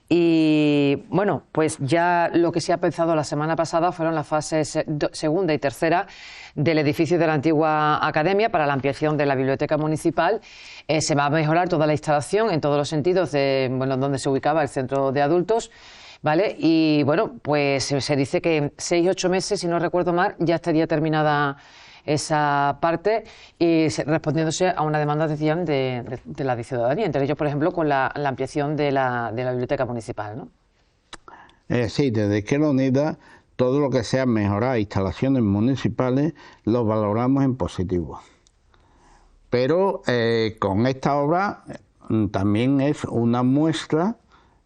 Y bueno, pues ya lo que se ha pensado la semana pasada fueron las fases segunda y tercera del edificio de la antigua academia para la ampliación de la biblioteca municipal. Se va a mejorar toda la instalación en todos los sentidos de donde se ubicaba el centro de adultos, ¿vale? Y bueno, pues se dice que en 6 u 8 meses, si no recuerdo mal, ya estaría terminada esa parte, y respondiéndose a una demanda, decían, de la ciudadanía, entre ellos, por ejemplo, con la ampliación de la biblioteca municipal, ¿no? Sí, desde Izquierda Unida, todo lo que sea mejorar instalaciones municipales lo valoramos en positivo. Pero con esta obra también es una muestra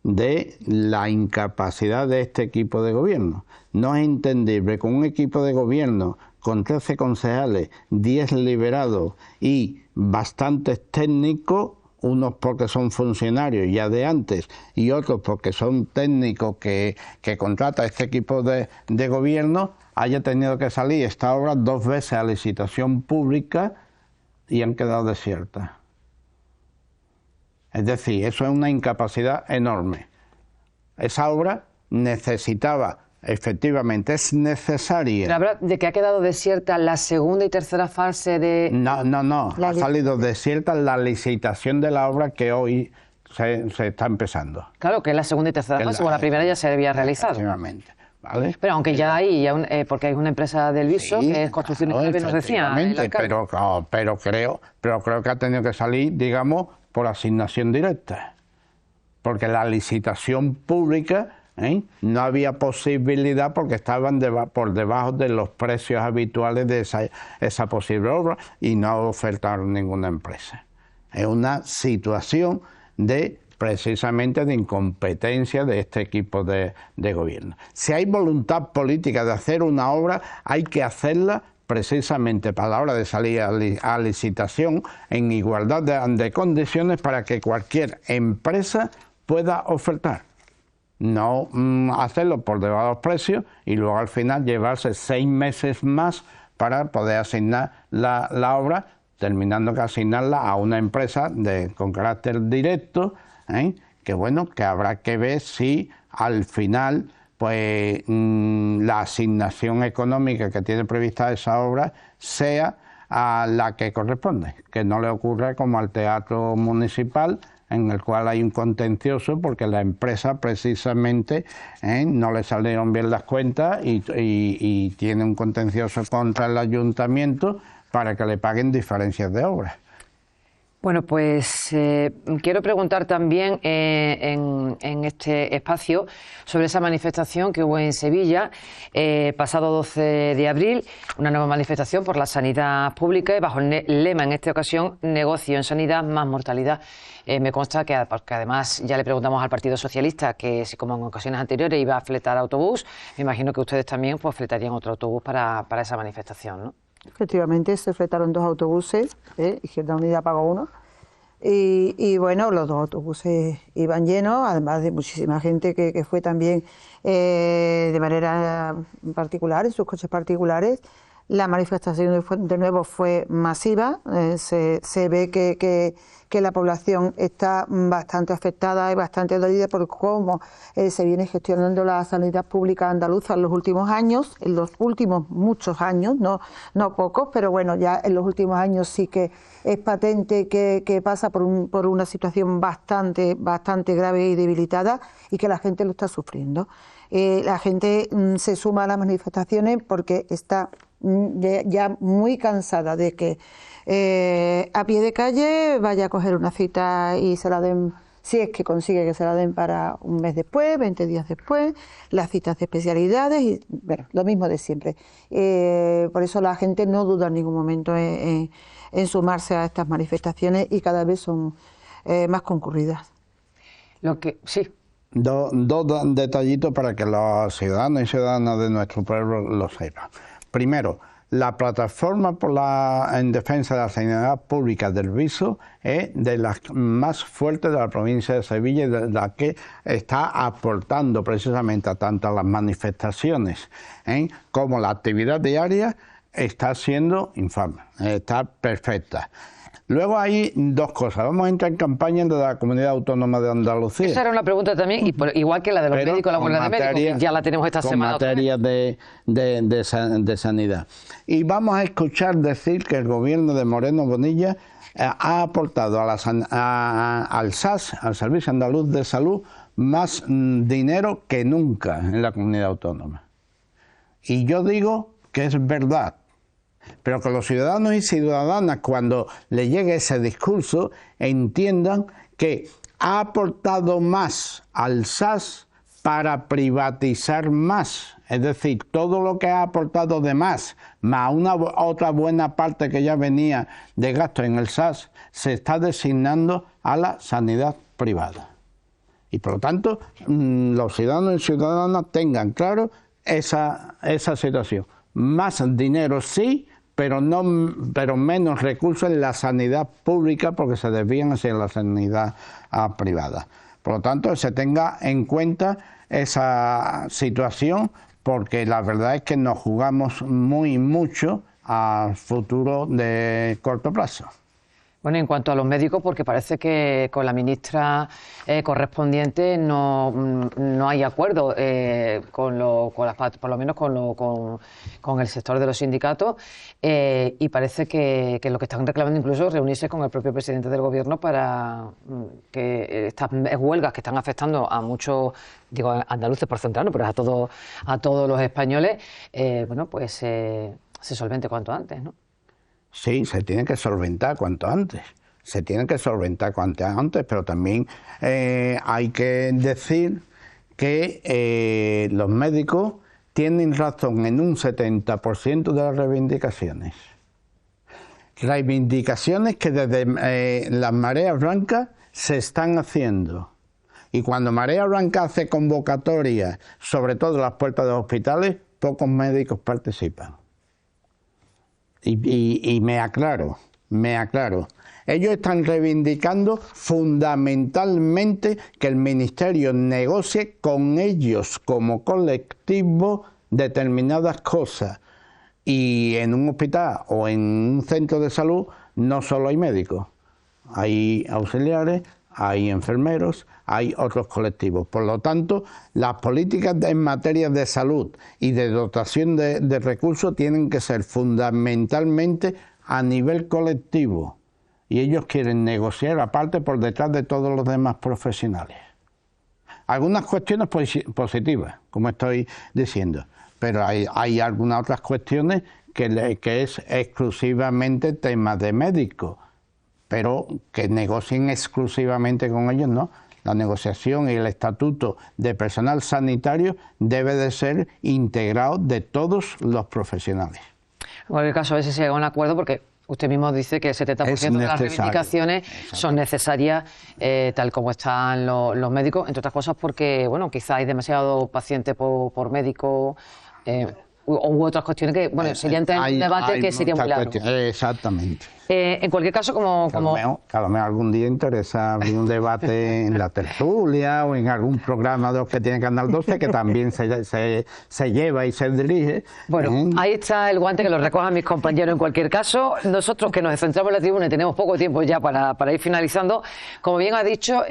de la incapacidad de este equipo de gobierno. No es entendible con un equipo de gobierno con 13 concejales, 10 liberados y bastantes técnicos, unos porque son funcionarios ya de antes y otros porque son técnicos que contrata este equipo de gobierno, haya tenido que salir esta obra 2 veces a licitación pública y han quedado desiertas. Es decir, eso es una incapacidad enorme. Esa obra necesitaba, efectivamente, es necesaria. Pero habla de que ha quedado desierta la segunda y tercera fase de... No, ha salido desierta la licitación de la obra que hoy se está empezando. Claro, que es la segunda y tercera fase, o la primera ya se había realizado. Efectivamente. ¿Vale? Pero aunque ya hay, porque hay una empresa del Viso, que es Construcciones Clave, nos decía el alcalde. Pero creo que ha tenido que salir, digamos, por asignación directa. Porque la licitación pública no había posibilidad, porque estaban por debajo de los precios habituales de esa posible obra, y no ofertaron ninguna empresa. Es una situación de precisamente de incompetencia de este equipo de gobierno. Si hay voluntad política de hacer una obra, hay que hacerla precisamente para la hora de salir a licitación en igualdad de condiciones para que cualquier empresa pueda ofertar. No hacerlo por debajo de los precios y luego al final llevarse 6 meses más para poder asignar la obra, terminando que asignarla a una empresa con carácter directo, que bueno, que habrá que ver si al final pues la asignación económica que tiene prevista esa obra sea a la que corresponde, que no le ocurra como al Teatro Municipal, en el cual hay un contencioso porque la empresa precisamente no le salieron bien las cuentas y tiene un contencioso contra el ayuntamiento para que le paguen diferencias de obra. Bueno, pues quiero preguntar también en este espacio sobre esa manifestación que hubo en Sevilla pasado 12 de abril, una nueva manifestación por la sanidad pública y bajo el lema en esta ocasión, negocio en sanidad más mortalidad. Me consta que además ya le preguntamos al Partido Socialista que si como en ocasiones anteriores iba a fletar autobús, me imagino que ustedes también pues fletarían otro autobús para esa manifestación, ¿no? Efectivamente, se fletaron 2 autobuses, Izquierda Unida pagó uno, y bueno, los 2 autobuses iban llenos, además de muchísima gente que fue también de manera particular, en sus coches particulares. La manifestación de nuevo fue masiva, se ve que la población está bastante afectada y bastante dolida por cómo se viene gestionando la sanidad pública andaluza en los últimos años, en los últimos muchos años, no pocos, pero bueno, ya en los últimos años sí que es patente que pasa por una situación bastante grave y debilitada y que la gente lo está sufriendo. La gente se suma a las manifestaciones porque está ya muy cansada de que a pie de calle vaya a coger una cita y se la den, si es que consigue que se la den para un mes después, 20 días después, las citas de especialidades y bueno, lo mismo de siempre. Por eso la gente no duda en ningún momento en sumarse a estas manifestaciones y cada vez son más concurridas. Sí. Dos detallitos para que los ciudadanos y ciudadanas de nuestro pueblo lo sepan. Primero, la plataforma en defensa de la sanidad pública del Viso es de las más fuertes de la provincia de Sevilla y de la que está aportando precisamente tanto a las manifestaciones como la actividad diaria está siendo infame, está perfecta. Luego hay 2 cosas. Vamos a entrar en campaña de la Comunidad Autónoma de Andalucía. Esa era una pregunta también, igual que la de los médicos, la huelga de médicos, que ya la tenemos esta semana. Con materia de sanidad. Y vamos a escuchar decir que el gobierno de Moreno Bonilla ha aportado al SAS, al Servicio Andaluz de Salud, más dinero que nunca en la comunidad autónoma. Y yo digo que es verdad. Pero que los ciudadanos y ciudadanas, cuando le llegue ese discurso, entiendan que ha aportado más al SAS para privatizar más. Es decir, todo lo que ha aportado de más otra buena parte que ya venía de gasto en el SAS, se está designando a la sanidad privada. Y por lo tanto, los ciudadanos y ciudadanas tengan claro esa situación. Más dinero sí, pero menos recursos en la sanidad pública porque se desvían hacia la sanidad privada. Por lo tanto, se tenga en cuenta esa situación porque la verdad es que nos jugamos mucho al futuro de corto plazo. Bueno, en cuanto a los médicos, porque parece que con la ministra correspondiente no hay acuerdo, por lo menos con el sector de los sindicatos, y parece que lo que están reclamando incluso es reunirse con el propio presidente del gobierno para que estas huelgas que están afectando a muchos, digo andaluces por centrarnos, pero a todos los españoles, bueno, pues se solvente cuanto antes, ¿no? Sí, se tiene que solventar cuanto antes. Pero también hay que decir que los médicos tienen razón en un 70% de las reivindicaciones. reivindicaciones que desde las mareas blancas se están haciendo. Y cuando Marea Blanca hace convocatorias, sobre todo en las puertas de los hospitales, pocos médicos participan. Y me aclaro. Ellos están reivindicando fundamentalmente que el Ministerio negocie con ellos como colectivo determinadas cosas. Y en un hospital o en un centro de salud no solo hay médicos, hay auxiliares, hay enfermeros, hay otros colectivos. Por lo tanto, las políticas en materia de salud y de dotación de recursos tienen que ser fundamentalmente a nivel colectivo. Y ellos quieren negociar aparte por detrás de todos los demás profesionales. Algunas cuestiones positivas, como estoy diciendo, pero hay algunas otras cuestiones que es exclusivamente tema de médicos, pero que negocien exclusivamente con ellos, no. La negociación y el estatuto de personal sanitario debe de ser integrado de todos los profesionales. En cualquier caso, a ver si se llega a un acuerdo, porque usted mismo dice que el 70% de las reivindicaciones son necesarias, tal como están los médicos, entre otras cosas porque, bueno, quizá hay demasiado paciente por médico, u otras cuestiones que, bueno, serían un debate que sería muy largo. Exactamente. En cualquier caso, que a lo mejor algún día interesa abrir un debate en la tertulia o en algún programa de los que tiene Canal 12 que también se lleva y se dirige. Bueno, ahí está el guante, que lo recojan mis compañeros en cualquier caso. Nosotros, que nos centramos en la tribuna y tenemos poco tiempo ya para ir finalizando, como bien ha dicho,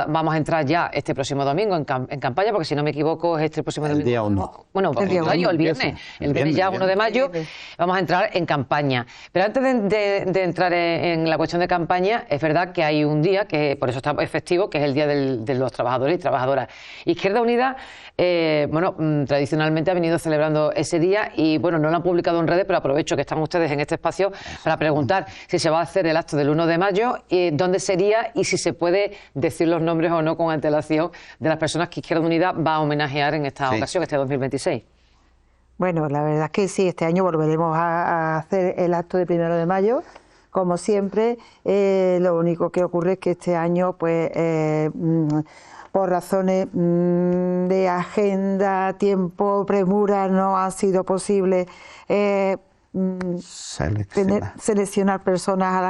vamos a entrar ya este próximo domingo en campaña, porque si no me equivoco es este próximo domingo. El día 1. Bueno, el viernes. El viernes ya, 1 de mayo, vamos a entrar en campaña. Pero antes de entrar en la cuestión de campaña, es verdad que hay un día, que por eso está efectivo, que es el Día de los Trabajadores y Trabajadoras. Izquierda Unida, tradicionalmente ha venido celebrando ese día y, bueno, no lo han publicado en redes, pero aprovecho que están ustedes en este espacio para preguntar si se va a hacer el acto del 1 de mayo, dónde sería y si se puede decir los nombres o no con antelación de las personas que Izquierda Unida va a homenajear en esta ocasión, este 2026. Bueno, la verdad es que sí, este año volveremos a hacer el acto de 1 de mayo, como siempre. Lo único que ocurre es que este año, pues, por razones de agenda, tiempo, premura, no ha sido posible seleccionar personas a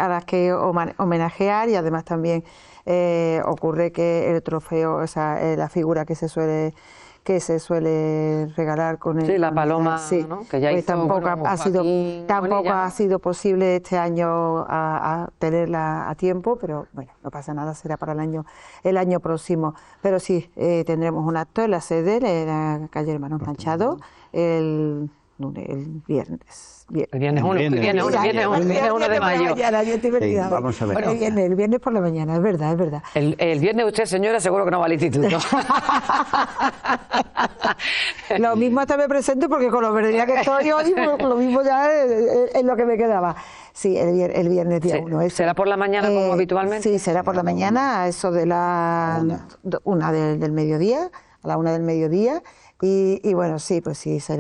las que homenajear, y además también ocurre que el trofeo, o sea, la figura que se suele regalar con la paloma, sí, ¿no? Que ya pues hizo, tampoco ha sido posible este año a tenerla a tiempo, pero bueno, no pasa nada, será para el año próximo. Pero sí, tendremos un acto en la sede de la calle Hermanos Manchado el viernes. El viernes 1 de mayo. Vamos a ver. El viernes por la mañana, es verdad. El viernes usted, señora, seguro que no va al instituto. Lo mismo hasta me presento, porque con lo perdida que estoy hoy, lo mismo ya es lo que me quedaba. Sí, el viernes día 1. ¿Será por la mañana como habitualmente? Sí, será por la mañana, a eso de la 1 del mediodía, a la 1 del mediodía. Y bueno, sí, pues sí, se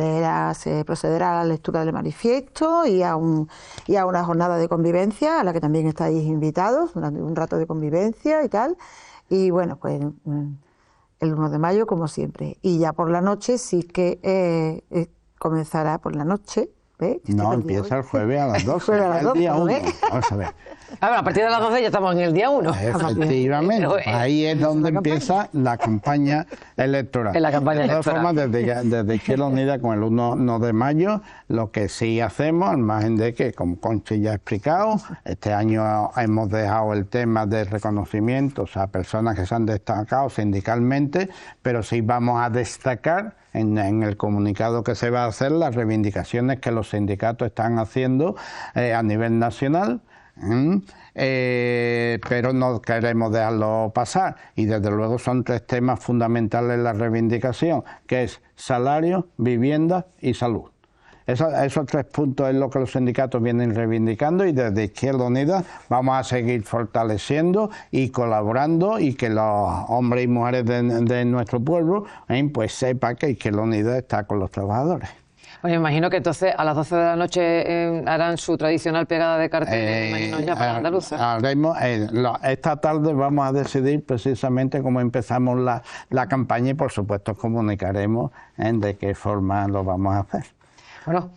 procederá a la lectura del manifiesto y a una jornada de convivencia a la que también estáis invitados, un rato de convivencia y tal. Y bueno, pues el 1 de mayo, como siempre. Y ya por la noche sí que comenzará por la noche. No, empieza el jueves a las 12, el día 1. Vamos a ver. A partir de las 12 ya estamos en el día 1. Efectivamente, ahí es donde empieza la campaña electoral. En la campaña de todas electoral. Formas, desde Izquierda Unida, con el 1 de mayo, lo que sí hacemos, al margen de que, como Conchi ya ha explicado, este año hemos dejado el tema de reconocimientos a personas que se han destacado sindicalmente, pero sí vamos a destacar en el comunicado que se va a hacer las reivindicaciones que los sindicatos están haciendo a nivel nacional. Pero no queremos dejarlo pasar, y desde luego son 3 temas fundamentales en la reivindicación, que es salario, vivienda y salud. Esos 3 puntos es lo que los sindicatos vienen reivindicando, y desde Izquierda Unida vamos a seguir fortaleciendo y colaborando, y que los hombres y mujeres de nuestro pueblo pues sepan que Izquierda Unida está con los trabajadores. Bueno, me imagino que entonces a las 12 de la noche harán su tradicional pegada de carteles, imagino ya para Andaluza. Esta tarde vamos a decidir precisamente cómo empezamos la campaña y por supuesto comunicaremos de qué forma lo vamos a hacer. Bueno,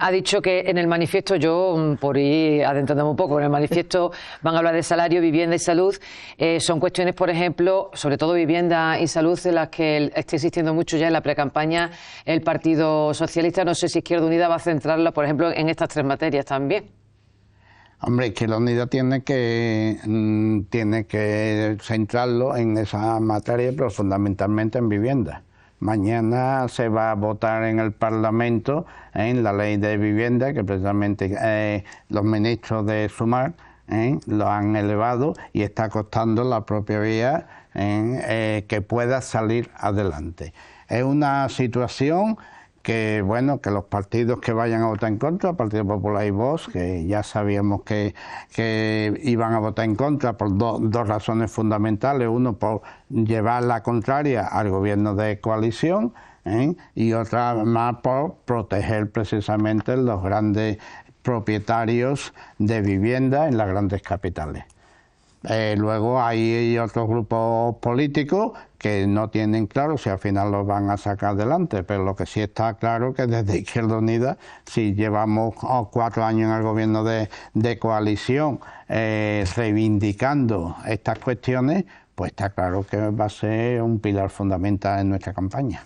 ha dicho que en el manifiesto, yo por ir adentrándome un poco, en el manifiesto van a hablar de salario, vivienda y salud. Son cuestiones, por ejemplo, sobre todo vivienda y salud, en las que está insistiendo mucho ya en la precampaña el Partido Socialista. No sé si Izquierda Unida va a centrarla, por ejemplo, en estas tres materias también. Hombre, Izquierda Unida tiene que centrarlo en esa materia, pero fundamentalmente en vivienda. Mañana se va a votar en el Parlamento en la ley de vivienda, que precisamente los ministros de Sumar lo han elevado y está costando la propia vía que pueda salir adelante. Es una situación que, bueno, que los partidos que vayan a votar en contra, Partido Popular y Vox, que ya sabíamos que iban a votar en contra por dos razones fundamentales. Uno, por llevar la contraria al gobierno de coalición, y otra más por proteger precisamente los grandes propietarios de vivienda en las grandes capitales. Luego hay otros grupos políticos que no tienen claro si al final los van a sacar adelante, pero lo que sí está claro que desde Izquierda Unida, si llevamos 4 años en el gobierno de coalición reivindicando estas cuestiones, pues está claro que va a ser un pilar fundamental en nuestra campaña.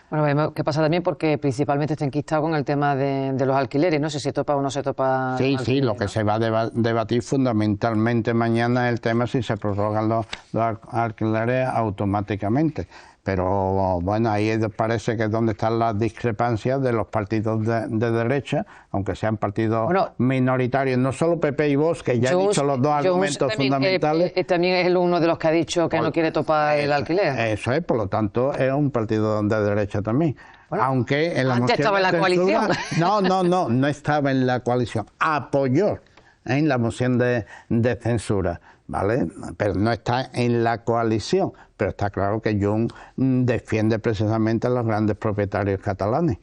Bueno, veremos qué pasa también, porque principalmente está enquistado con el tema de los alquileres. No sé si se topa o no se topa. Sí, lo que se va a debatir fundamentalmente mañana es el tema si se prorrogan los alquileres automáticamente. Pero bueno, ahí parece que es donde están las discrepancias de los partidos de derecha, aunque sean partidos minoritarios, no solo PP y Vox, que ya he dicho los dos argumentos fundamentales. También es uno de los que ha dicho que no quiere topar el alquiler. Eso es, por lo tanto, es un partido de derecha también. Bueno, aunque en la antes estaba en la coalición. No estaba en la coalición. Apoyó en la moción de censura, ¿vale? Pero no está en la coalición. Pero está claro que Junts defiende precisamente a los grandes propietarios catalanes.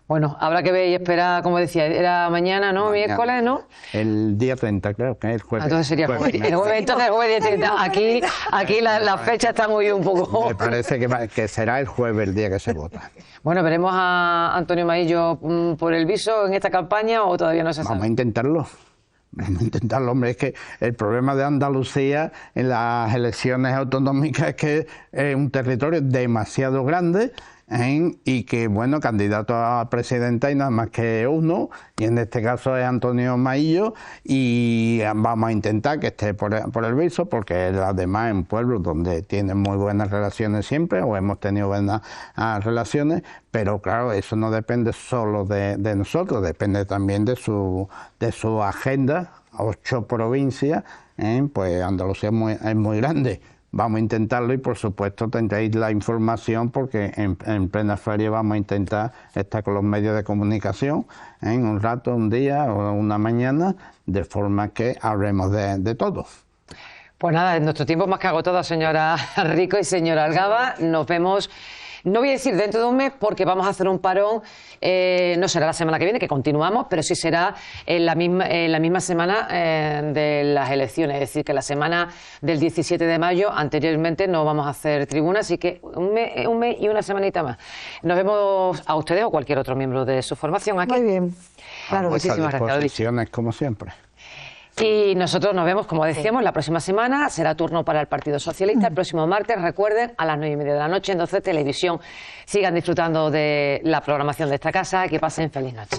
Bueno, habrá que ver y esperar, como decía, era mañana, ¿no? Miércoles, ¿no? El día 30, creo que es el jueves. Entonces sería jueves. Entonces el jueves día 30. Aquí la fecha está muy un poco. Me parece que será el jueves el día que se vota. Bueno, ¿veremos a Antonio Maillo por el viso en esta campaña o todavía no se sabe? Vamos a intentarlo. Vamos a intentarlo, hombre. Es que el problema de Andalucía en las elecciones autonómicas es que es un territorio demasiado grande, y que, bueno, candidato a presidenta hay nada más que uno, y en este caso es Antonio Maillo, y vamos a intentar que esté por el viso, porque además en pueblos donde tienen muy buenas relaciones siempre, o hemos tenido buenas relaciones, pero claro, eso no depende solo de nosotros, depende también de su agenda. 8 provincias, pues Andalucía es muy grande. Vamos a intentarlo y por supuesto tendréis la información, porque en plena feria vamos a intentar estar con los medios de comunicación en un rato, un día o una mañana, de forma que hablemos de todo. Pues nada, nuestro tiempo es más que agotado, señora Rico y señora Algaba. Nos vemos, no voy a decir dentro de un mes, porque vamos a hacer un parón, no será la semana que viene, que continuamos, pero sí será en la misma semana de las elecciones, es decir, que la semana del 17 de mayo, anteriormente no vamos a hacer tribuna, así que un mes y una semanita más. Nos vemos a ustedes o cualquier otro miembro de su formación aquí. Muy bien, claro. Muchísimas gracias. Como siempre. Y nosotros nos vemos, como decíamos, la próxima semana. Será turno para el Partido Socialista el próximo martes, recuerden, a las 9:30 de la noche en 12 Televisión. Sigan disfrutando de la programación de esta casa y que pasen feliz noche.